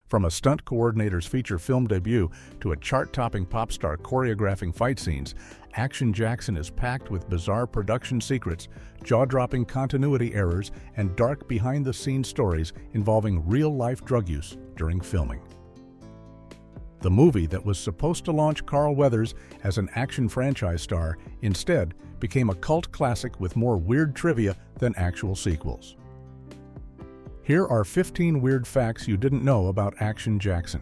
From a stunt coordinator's feature film debut to a chart-topping pop star choreographing fight scenes, Action Jackson is packed with bizarre production secrets, jaw-dropping continuity errors, and dark behind-the-scenes stories involving real-life drug use during filming. The movie that was supposed to launch Carl Weathers as an action franchise star instead became a cult classic with more weird trivia than actual sequels. Here are 15 weird facts you didn't know about Action Jackson.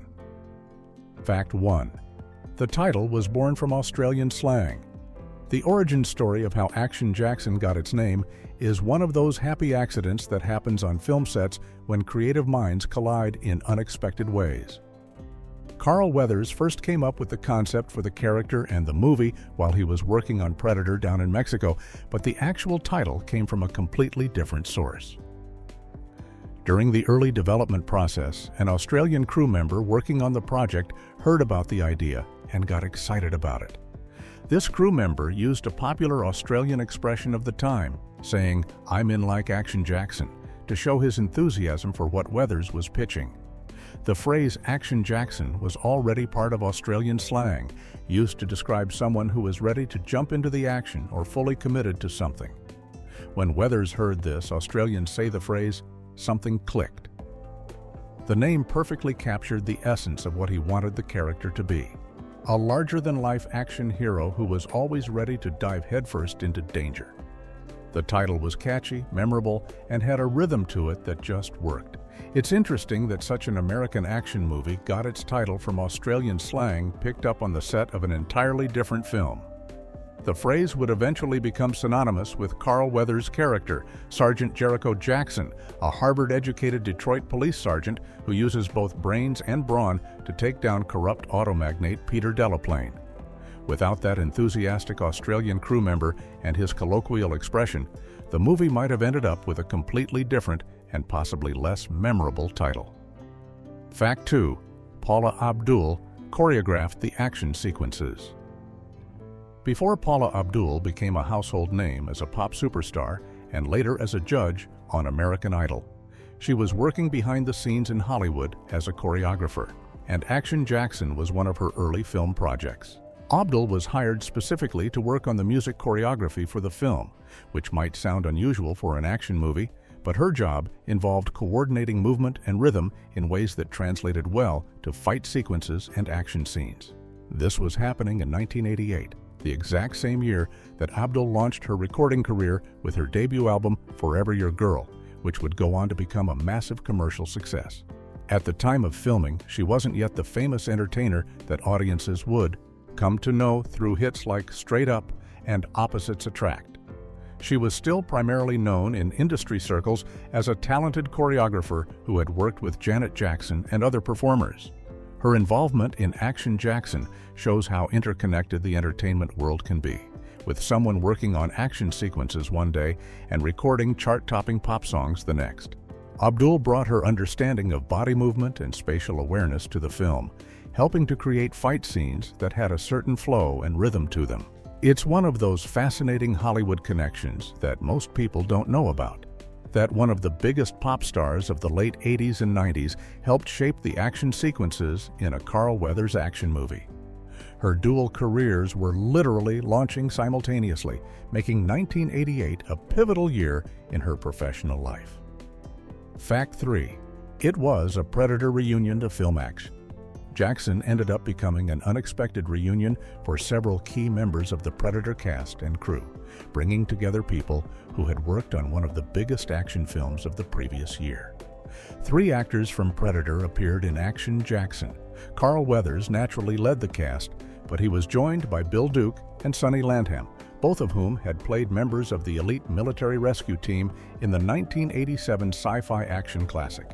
Fact 1. The title was born from Australian slang. The origin story of how Action Jackson got its name is one of those happy accidents that happens on film sets when creative minds collide in unexpected ways. Carl Weathers first came up with the concept for the character and the movie while he was working on Predator down in Mexico, but the actual title came from a completely different source. During the early development process, an Australian crew member working on the project heard about the idea and got excited about it. This crew member used a popular Australian expression of the time, saying, "I'm in like Action Jackson," to show his enthusiasm for what Weathers was pitching. The phrase Action Jackson was already part of Australian slang, used to describe someone who was ready to jump into the action or fully committed to something. When Weathers heard this, Australians say the phrase, "something clicked." The name perfectly captured the essence of what he wanted the character to be. A larger-than-life action hero who was always ready to dive headfirst into danger. The title was catchy, memorable, and had a rhythm to it that just worked. It's interesting that such an American action movie got its title from Australian slang picked up on the set of an entirely different film. The phrase would eventually become synonymous with Carl Weathers' character, Sergeant Jericho Jackson, a Harvard-educated Detroit police sergeant who uses both brains and brawn to take down corrupt auto magnate Peter Delaplane. Without that enthusiastic Australian crew member and his colloquial expression, the movie might have ended up with a completely different and possibly less memorable title. Fact 2. Paula Abdul choreographed the action sequences. Before Paula Abdul became a household name as a pop superstar and later as a judge on American Idol, she was working behind the scenes in Hollywood as a choreographer, and Action Jackson was one of her early film projects. Abdul was hired specifically to work on the music choreography for the film, which might sound unusual for an action movie, but her job involved coordinating movement and rhythm in ways that translated well to fight sequences and action scenes. This was happening in 1988. The exact same year that Abdul launched her recording career with her debut album, Forever Your Girl, which would go on to become a massive commercial success. At the time of filming, she wasn't yet the famous entertainer that audiences would come to know through hits like Straight Up and Opposites Attract. She was still primarily known in industry circles as a talented choreographer who had worked with Janet Jackson and other performers. Her involvement in Action Jackson shows how interconnected the entertainment world can be, with someone working on action sequences one day and recording chart-topping pop songs the next. Abdul brought her understanding of body movement and spatial awareness to the film, helping to create fight scenes that had a certain flow and rhythm to them. It's one of those fascinating Hollywood connections that most people don't know about. That one of the biggest pop stars of the late 80s and 90s helped shape the action sequences in a Carl Weathers action movie. Her dual careers were literally launching simultaneously, making 1988 a pivotal year in her professional life. Fact 3. It was a Predator reunion to film action. Jackson ended up becoming an unexpected reunion for several key members of the Predator cast and crew, bringing together people who had worked on one of the biggest action films of the previous year. 3 actors from Predator appeared in Action Jackson. Carl Weathers naturally led the cast, but he was joined by Bill Duke and Sonny Landham, both of whom had played members of the elite military rescue team in the 1987 sci-fi action classic.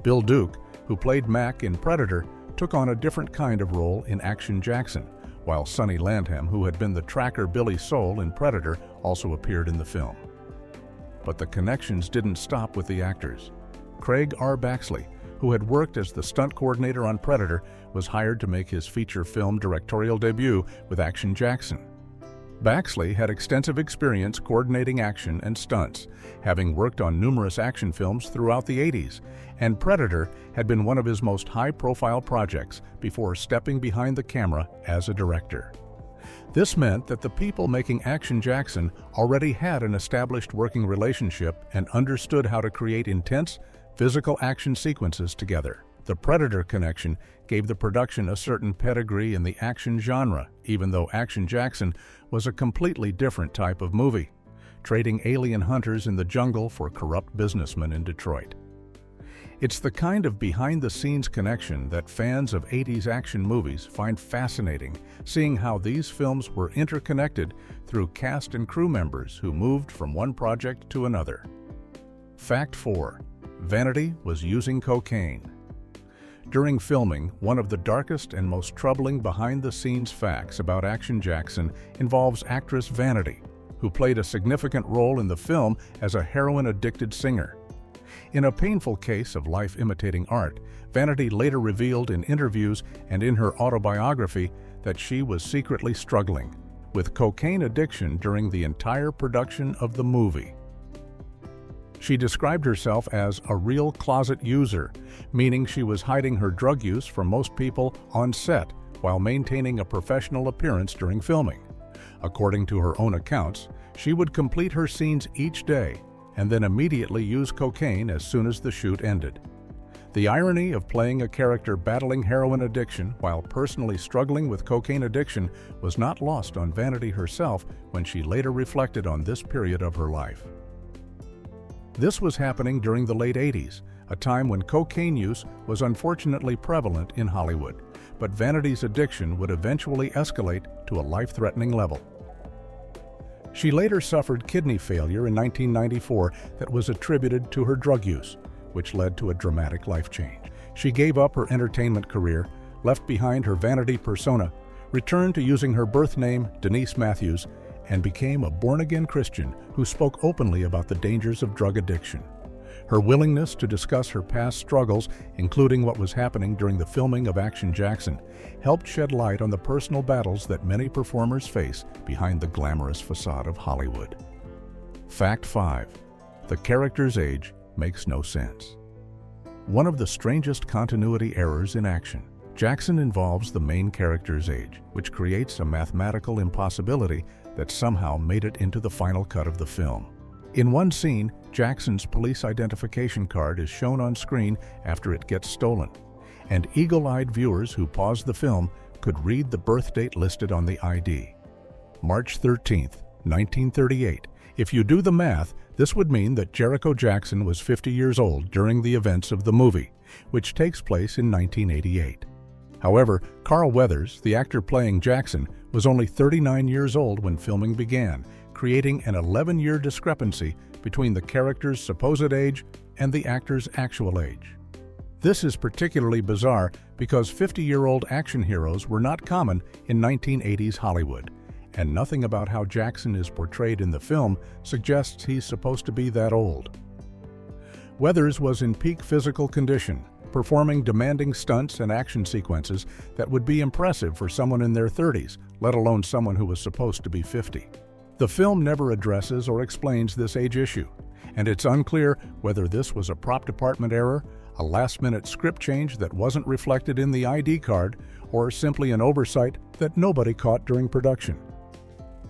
Bill Duke, who played Mac in Predator, took on a different kind of role in Action Jackson, while Sonny Landham, who had been the tracker Billy Soul in Predator, also appeared in the film. But the connections didn't stop with the actors. Craig R. Baxley, who had worked as the stunt coordinator on Predator, was hired to make his feature film directorial debut with Action Jackson. Baxley had extensive experience coordinating action and stunts, having worked on numerous action films throughout the 80s, and Predator had been one of his most high-profile projects before stepping behind the camera as a director. This meant that the people making Action Jackson already had an established working relationship and understood how to create intense, physical action sequences together. The Predator connection gave the production a certain pedigree in the action genre, even though Action Jackson was a completely different type of movie, trading alien hunters in the jungle for corrupt businessmen in Detroit. It's the kind of behind-the-scenes connection that fans of 80s action movies find fascinating, seeing how these films were interconnected through cast and crew members who moved from one project to another. Fact 4. Vanity was using cocaine. During filming, one of the darkest and most troubling behind-the-scenes facts about Action Jackson involves actress Vanity, who played a significant role in the film as a heroin-addicted singer. In a painful case of life imitating art, Vanity later revealed in interviews and in her autobiography that she was secretly struggling with cocaine addiction during the entire production of the movie. She described herself as a real closet user, meaning she was hiding her drug use from most people on set while maintaining a professional appearance during filming. According to her own accounts, she would complete her scenes each day and then immediately use cocaine as soon as the shoot ended. The irony of playing a character battling heroin addiction while personally struggling with cocaine addiction was not lost on Vanity herself when she later reflected on this period of her life. This was happening during the late 80s, a time when cocaine use was unfortunately prevalent in Hollywood, but Vanity's addiction would eventually escalate to a life-threatening level. She later suffered kidney failure in 1994 that was attributed to her drug use, which led to a dramatic life change. She gave up her entertainment career, left behind her vanity persona, returned to using her birth name, Denise Matthews, and became a born-again Christian who spoke openly about the dangers of drug addiction. Her willingness to discuss her past struggles, including what was happening during the filming of Action Jackson, helped shed light on the personal battles that many performers face behind the glamorous facade of Hollywood. Fact 5. The character's age makes no sense. One of the strangest continuity errors in action. Jackson involves the main character's age, which creates a mathematical impossibility that somehow made it into the final cut of the film. In one scene, Jackson's police identification card is shown on screen after it gets stolen, and eagle-eyed viewers who pause the film could read the birth date listed on the ID. March 13, 1938. If you do the math, this would mean that Jericho Jackson was 50 years old during the events of the movie, which takes place in 1988. However, Carl Weathers, the actor playing Jackson, was only 39 years old when filming began, creating an 11-year discrepancy between the character's supposed age and the actor's actual age. This is particularly bizarre because 50-year-old action heroes were not common in 1980s Hollywood, and nothing about how Jackson is portrayed in the film suggests he's supposed to be that old. Weathers was in peak physical condition, performing demanding stunts and action sequences that would be impressive for someone in their 30s, let alone someone who was supposed to be 50. The film never addresses or explains this age issue, and it's unclear whether this was a prop department error, a last-minute script change that wasn't reflected in the ID card, or simply an oversight that nobody caught during production.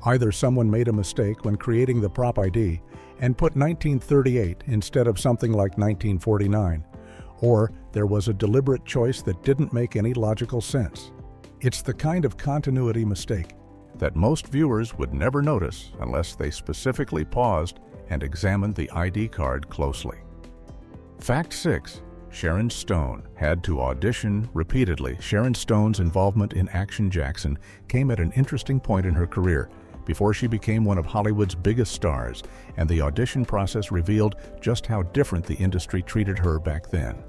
Either someone made a mistake when creating the prop ID and put 1938 instead of something like 1949, or there was a deliberate choice that didn't make any logical sense. It's the kind of continuity mistake that most viewers would never notice unless they specifically paused and examined the ID card closely. Fact 6. Sharon Stone had to audition repeatedly. Sharon Stone's involvement in Action Jackson came at an interesting point in her career before she became one of Hollywood's biggest stars, and the audition process revealed just how different the industry treated her back then.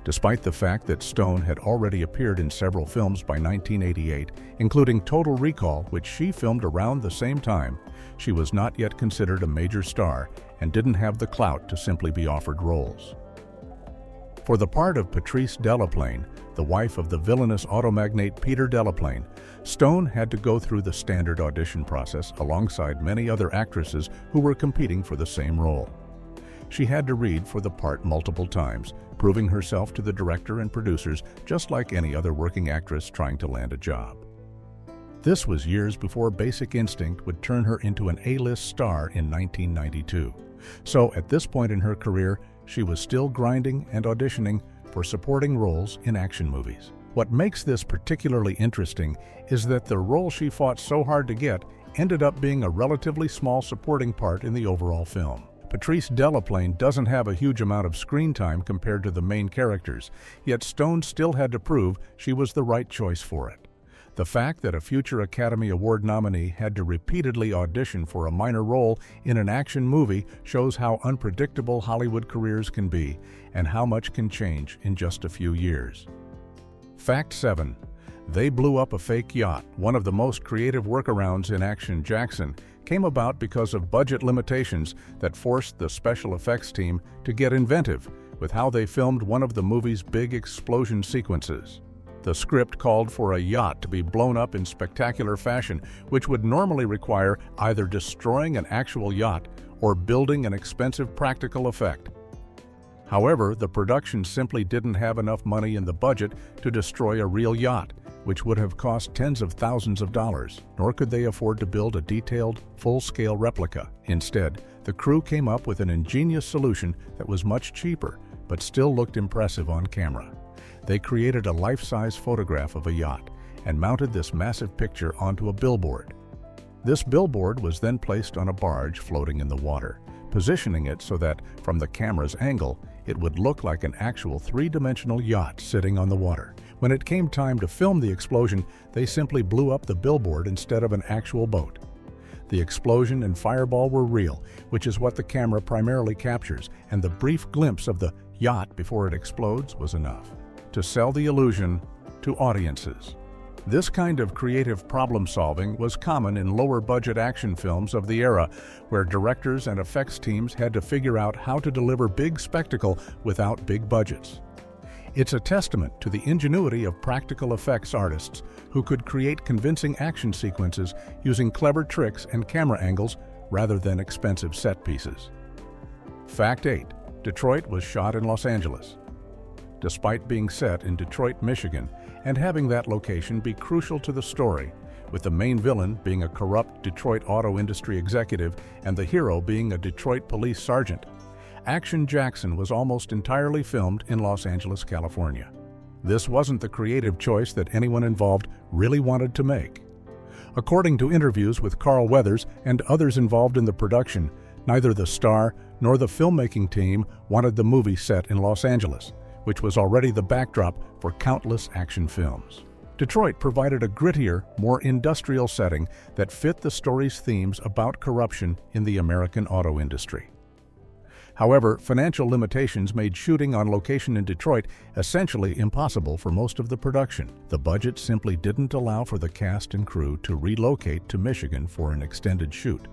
Despite the fact that Stone had already appeared in several films by 1988, including Total Recall, which she filmed around the same time, she was not yet considered a major star and didn't have the clout to simply be offered roles. For the part of Patrice Delaplane, the wife of the villainous auto magnate Peter Delaplane, Stone had to go through the standard audition process alongside many other actresses who were competing for the same role. She had to read for the part multiple times, proving herself to the director and producers just like any other working actress trying to land a job. This was years before Basic Instinct would turn her into an A-list star in 1992. So at this point in her career, she was still grinding and auditioning for supporting roles in action movies. What makes this particularly interesting is that the role she fought so hard to get ended up being a relatively small supporting part in the overall film. Patrice Delaplane doesn't have a huge amount of screen time compared to the main characters, yet Stone still had to prove she was the right choice for it. The fact that a future Academy Award nominee had to repeatedly audition for a minor role in an action movie shows how unpredictable Hollywood careers can be and how much can change in just a few years. Fact 7. They blew up a fake yacht. One of the most creative workarounds in Action Jackson came about because of budget limitations that forced the special effects team to get inventive with how they filmed one of the movie's big explosion sequences. The script called for a yacht to be blown up in spectacular fashion, which would normally require either destroying an actual yacht or building an expensive practical effect. However, the production simply didn't have enough money in the budget to destroy a real yacht, which would have cost tens of thousands of dollars, nor could they afford to build a detailed, full-scale replica. Instead, the crew came up with an ingenious solution that was much cheaper, but still looked impressive on camera. They created a life-size photograph of a yacht and mounted this massive picture onto a billboard. This billboard was then placed on a barge floating in the water, positioning it so that, from the camera's angle, it would look like an actual three-dimensional yacht sitting on the water. When it came time to film the explosion, they simply blew up the billboard instead of an actual boat. The explosion and fireball were real, which is what the camera primarily captures, and the brief glimpse of the yacht before it explodes was enough to sell the illusion to audiences. This kind of creative problem-solving was common in lower-budget action films of the era, where directors and effects teams had to figure out how to deliver big spectacle without big budgets. It's a testament to the ingenuity of practical effects artists who could create convincing action sequences using clever tricks and camera angles rather than expensive set pieces. Fact 8. Detroit was shot in Los Angeles. Despite being set in Detroit, Michigan, and having that location be crucial to the story, with the main villain being a corrupt Detroit auto industry executive and the hero being a Detroit police sergeant, Action Jackson was almost entirely filmed in Los Angeles, California. This wasn't the creative choice that anyone involved really wanted to make. According to interviews with Carl Weathers and others involved in the production, neither the star nor the filmmaking team wanted the movie set in Los Angeles, which was already the backdrop for countless action films. Detroit provided a grittier, more industrial setting that fit the story's themes about corruption in the American auto industry. However, financial limitations made shooting on location in Detroit essentially impossible for most of the production. The budget simply didn't allow for the cast and crew to relocate to Michigan for an extended shoot,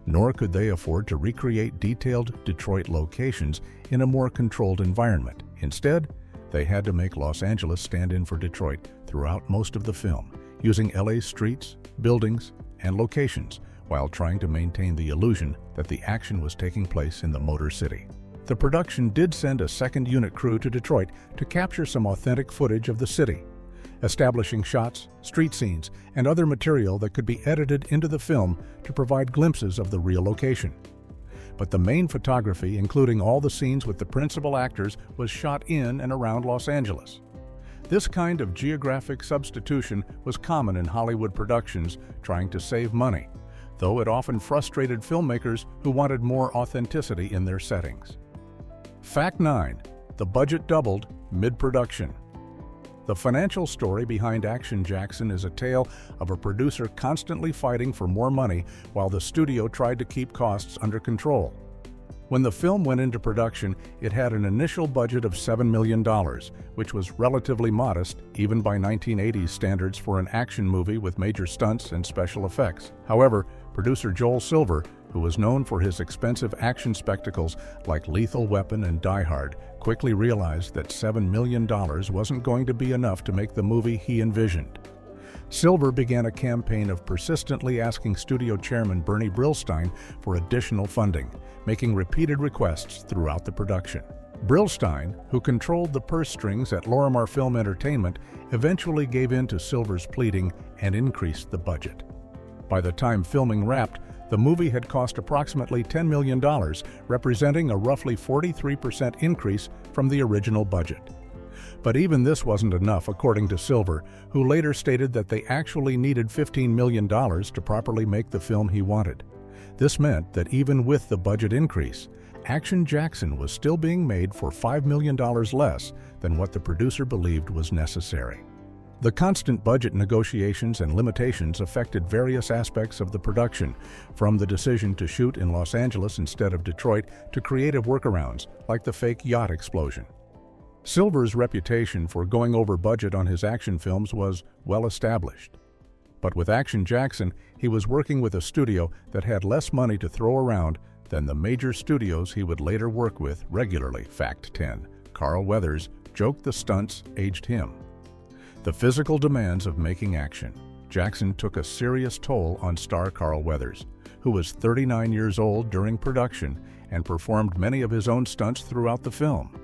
nor could they afford to recreate detailed Detroit locations in a more controlled environment. Instead, they had to make Los Angeles stand in for Detroit throughout most of the film, using LA's streets, buildings, and locations, while trying to maintain the illusion that the action was taking place in the Motor City. The production did send a second unit crew to Detroit to capture some authentic footage of the city, establishing shots, street scenes, and other material that could be edited into the film to provide glimpses of the real location. But the main photography, including all the scenes with the principal actors, was shot in and around Los Angeles. This kind of geographic substitution was common in Hollywood productions trying to save money, though it often frustrated filmmakers who wanted more authenticity in their settings. Fact 9. The budget doubled mid-production. The financial story behind Action Jackson is a tale of a producer constantly fighting for more money while the studio tried to keep costs under control. When the film went into production, it had an initial budget of $7 million, which was relatively modest even by 1980s standards for an action movie with major stunts and special effects. However, producer Joel Silver who was known for his expensive action spectacles like Lethal Weapon and Die Hard, quickly realized that $7 million wasn't going to be enough to make the movie he envisioned. Silver began a campaign of persistently asking studio chairman Bernie Brillstein for additional funding, making repeated requests throughout the production. Brillstein, who controlled the purse strings at Lorimar Film Entertainment, eventually gave in to Silver's pleading and increased the budget. By the time filming wrapped, the movie had cost approximately $10 million, representing a roughly 43% increase from the original budget. But even this wasn't enough, according to Silver, who later stated that they actually needed $15 million to properly make the film he wanted. This meant that even with the budget increase, Action Jackson was still being made for $5 million less than what the producer believed was necessary. The constant budget negotiations and limitations affected various aspects of the production, from the decision to shoot in Los Angeles instead of Detroit to creative workarounds like the fake yacht explosion. Silver's reputation for going over budget on his action films was well established. But with Action Jackson, he was working with a studio that had less money to throw around than the major studios he would later work with regularly. Fact 10. Carl Weathers joked the stunts aged him. The physical demands of making action. Jackson took a serious toll on star Carl Weathers, who was 39 years old during production and performed many of his own stunts throughout the film.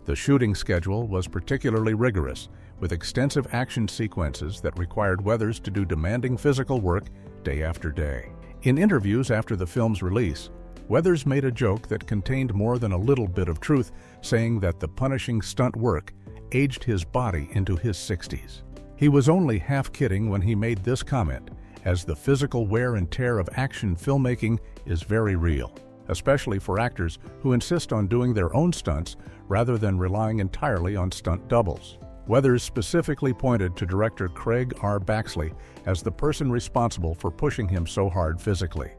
The shooting schedule was particularly rigorous, with extensive action sequences that required Weathers to do demanding physical work day after day. In interviews after the film's release, Weathers made a joke that contained more than a little bit of truth, saying that the punishing stunt work aged his body into his 60s. He was only half kidding when he made this comment, as the physical wear and tear of action filmmaking is very real, especially for actors who insist on doing their own stunts rather than relying entirely on stunt doubles. Weathers specifically pointed to director Craig R. Baxley as the person responsible for pushing him so hard physically.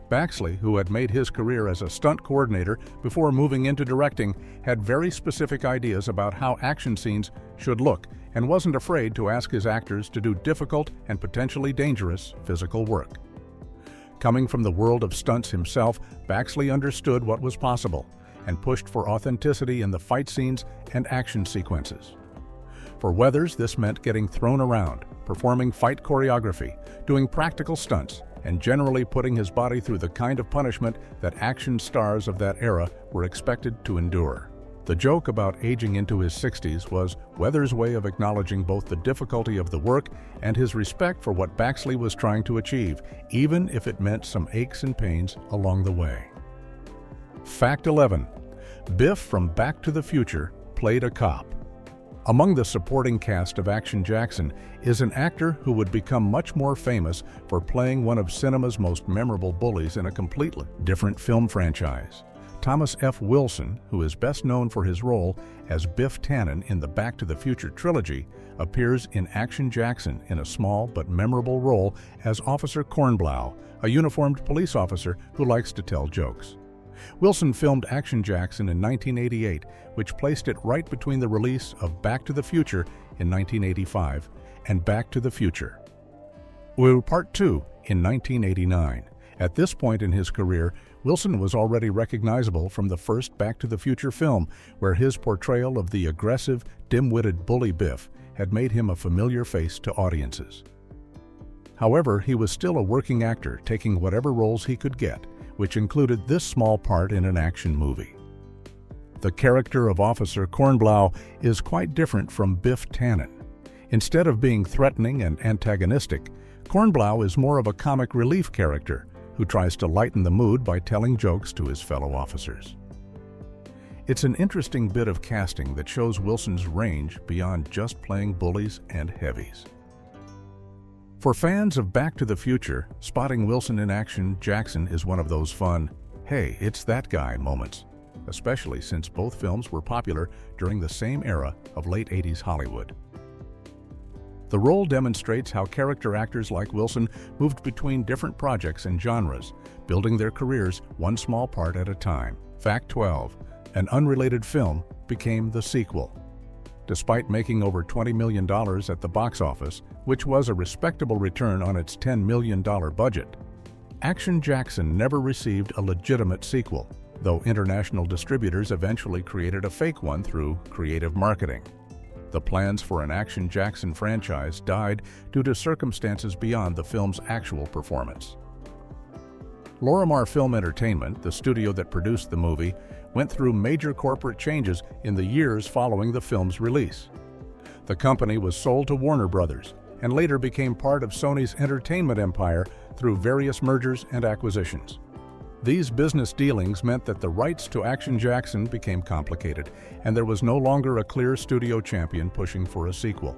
Baxley, who had made his career as a stunt coordinator before moving into directing, had very specific ideas about how action scenes should look and wasn't afraid to ask his actors to do difficult and potentially dangerous physical work. Coming from the world of stunts himself, Baxley understood what was possible and pushed for authenticity in the fight scenes and action sequences. For Weathers, this meant getting thrown around, performing fight choreography, doing practical stunts, and generally putting his body through the kind of punishment that action stars of that era were expected to endure. The joke about aging into his 60s was Weathers' way of acknowledging both the difficulty of the work and his respect for what Baxley was trying to achieve, even if it meant some aches and pains along the way. Fact 11. Biff from Back to the Future played a cop. Among the supporting cast of Action Jackson is an actor who would become much more famous for playing one of cinema's most memorable bullies in a completely different film franchise. Thomas F. Wilson, who is best known for his role as Biff Tannen in the Back to the Future trilogy, appears in Action Jackson in a small but memorable role as Officer Kornblau, a uniformed police officer who likes to tell jokes. Wilson filmed Action Jackson in 1988, which placed it right between the release of Back to the Future in 1985 and Back to the Future Part 2 in 1989. At this point in his career, Wilson was already recognizable from the first Back to the Future film, where his portrayal of the aggressive, dim-witted bully Biff had made him a familiar face to audiences. However, he was still a working actor, taking whatever roles he could get, which included this small part in an action movie. The character of Officer Kornblau is quite different from Biff Tannen. Instead of being threatening and antagonistic, Kornblau is more of a comic relief character who tries to lighten the mood by telling jokes to his fellow officers. It's an interesting bit of casting that shows Wilson's range beyond just playing bullies and heavies. For fans of Back to the Future, spotting Wilson in Action Jackson is one of those fun, "Hey, it's that guy" moments, especially since both films were popular during the same era of late 80s Hollywood. The role demonstrates how character actors like Wilson moved between different projects and genres, building their careers one small part at a time. Fact 12. An unrelated film became the sequel. Despite making over $20 million at the box office, which was a respectable return on its $10 million budget, Action Jackson never received a legitimate sequel, though international distributors eventually created a fake one through creative marketing. The plans for an Action Jackson franchise died due to circumstances beyond the film's actual performance. Lorimar Film Entertainment, the studio that produced the movie, went through major corporate changes in the years following the film's release. The company was sold to Warner Brothers and later became part of Sony's entertainment empire through various mergers and acquisitions. These business dealings meant that the rights to Action Jackson became complicated, and there was no longer a clear studio champion pushing for a sequel.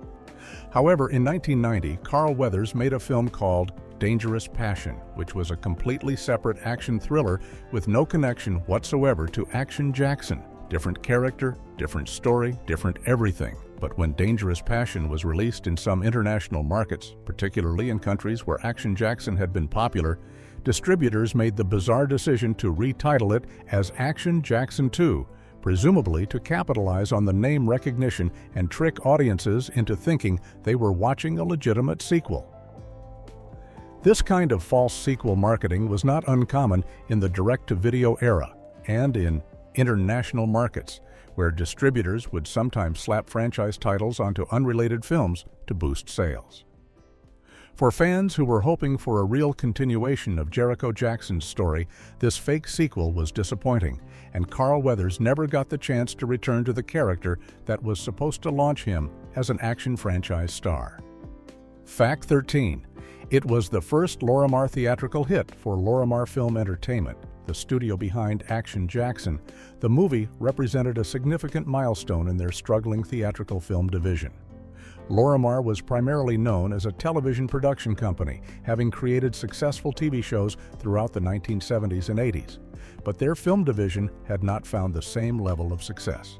However, in 1990, Carl Weathers made a film called Dangerous Passion, which was a completely separate action thriller with no connection whatsoever to Action Jackson. Different character, different story, different everything. But when Dangerous Passion was released in some international markets, particularly in countries where Action Jackson had been popular, distributors made the bizarre decision to retitle it as Action Jackson 2, presumably to capitalize on the name recognition and trick audiences into thinking they were watching a legitimate sequel. This kind of false sequel marketing was not uncommon in the direct-to-video era and in international markets, where distributors would sometimes slap franchise titles onto unrelated films to boost sales. For fans who were hoping for a real continuation of Jericho Jackson's story, this fake sequel was disappointing, and Carl Weathers never got the chance to return to the character that was supposed to launch him as an action franchise star. Fact 13. It was the first Lorimar theatrical hit for Lorimar Film Entertainment, the studio behind Action Jackson. The movie represented a significant milestone in their struggling theatrical film division. Lorimar was primarily known as a television production company, having created successful TV shows throughout the 1970s and 80s, but their film division had not found the same level of success.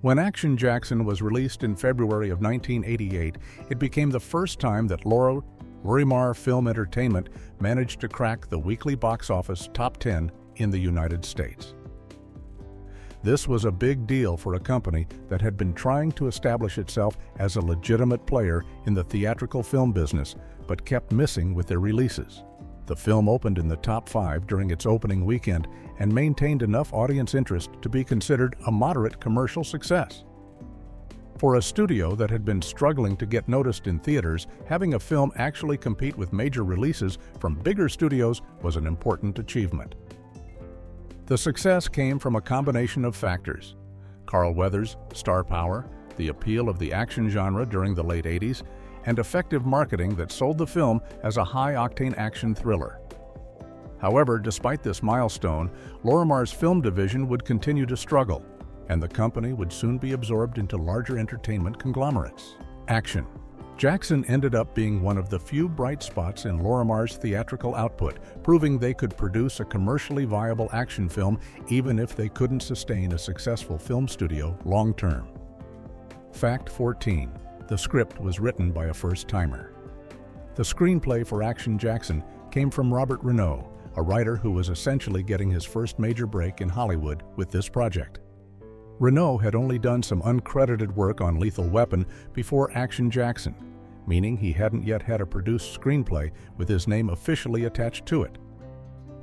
When Action Jackson was released in February of 1988, it became the first time that Lorimar Film Entertainment managed to crack the weekly box office top 10 in the United States. This was a big deal for a company that had been trying to establish itself as a legitimate player in the theatrical film business, but kept missing with their releases. The film opened in the top 5 during its opening weekend and maintained enough audience interest to be considered a moderate commercial success. For a studio that had been struggling to get noticed in theaters, having a film actually compete with major releases from bigger studios was an important achievement. The success came from a combination of factors: Carl Weathers' star power, the appeal of the action genre during the late 80s, and effective marketing that sold the film as a high-octane action thriller. However, despite this milestone, Lorimar's film division would continue to struggle, and the company would soon be absorbed into larger entertainment conglomerates. Action Jackson ended up being one of the few bright spots in Lorimar's theatrical output, proving they could produce a commercially viable action film even if they couldn't sustain a successful film studio long-term. Fact 14. The script was written by a first-timer. The screenplay for Action Jackson came from Robert Renault, a writer who was essentially getting his first major break in Hollywood with this project. Renault had only done some uncredited work on Lethal Weapon before Action Jackson, meaning he hadn't yet had a produced screenplay with his name officially attached to it.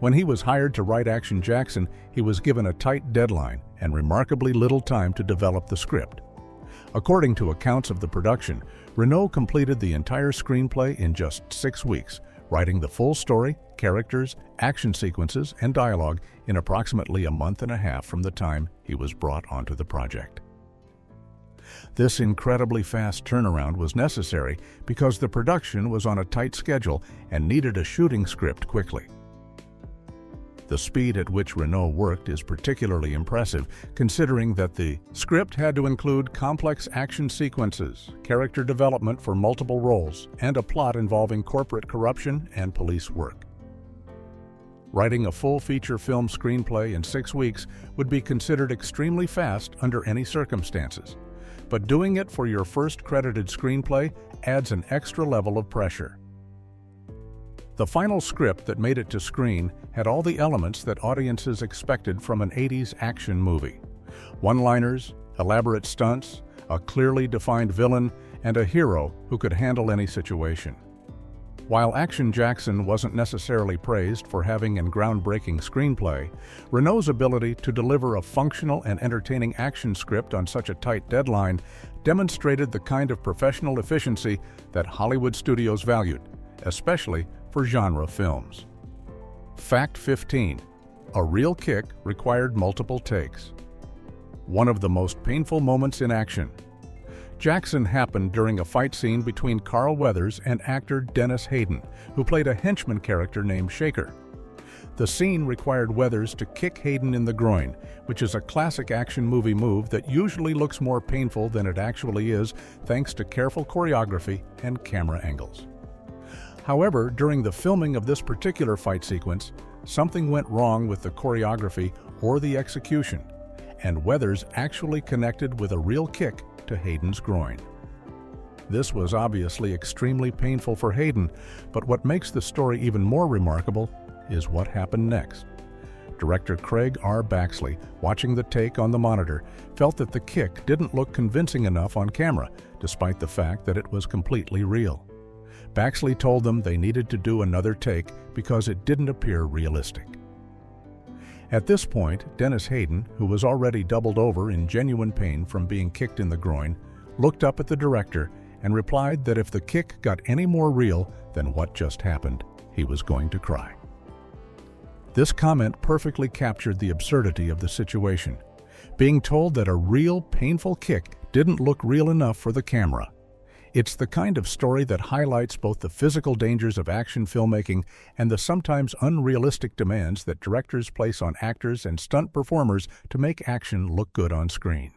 When he was hired to write Action Jackson, he was given a tight deadline and remarkably little time to develop the script. According to accounts of the production, Renault completed the entire screenplay in just 6 weeks, writing the full story, characters, action sequences, and dialogue in approximately a month and a half from the time he was brought onto the project. This incredibly fast turnaround was necessary because the production was on a tight schedule and needed a shooting script quickly. The speed at which Renault worked is particularly impressive, considering that the script had to include complex action sequences, character development for multiple roles, and a plot involving corporate corruption and police work. Writing a full feature film screenplay in 6 weeks would be considered extremely fast under any circumstances, but doing it for your first credited screenplay adds an extra level of pressure. The final script that made it to screen had all the elements that audiences expected from an 80s action movie: one-liners, elaborate stunts, a clearly defined villain, and a hero who could handle any situation. While Action Jackson wasn't necessarily praised for having a groundbreaking screenplay, Renault's ability to deliver a functional and entertaining action script on such a tight deadline demonstrated the kind of professional efficiency that Hollywood studios valued, especially for genre films. Fact 15. A real kick required multiple takes. One of the most painful moments in action. Jackson happened during a fight scene between Carl Weathers and actor Dennis Hayden, who played a henchman character named Shaker. The scene required Weathers to kick Hayden in the groin, which is a classic action movie move that usually looks more painful than it actually is thanks to careful choreography and camera angles. However, during the filming of this particular fight sequence, something went wrong with the choreography or the execution, and Weathers actually connected with a real kick to Hayden's groin. This was obviously extremely painful for Hayden, but what makes the story even more remarkable is what happened next. Director Craig R. Baxley, watching the take on the monitor, felt that the kick didn't look convincing enough on camera, despite the fact that it was completely real. Baxley told them they needed to do another take because it didn't appear realistic. At this point, Dennis Hayden, who was already doubled over in genuine pain from being kicked in the groin, looked up at the director and replied that if the kick got any more real than what just happened, he was going to cry. This comment perfectly captured the absurdity of the situation. Being told that a real, painful kick didn't look real enough for the camera. It's the kind of story that highlights both the physical dangers of action filmmaking and the sometimes unrealistic demands that directors place on actors and stunt performers to make action look good on screen.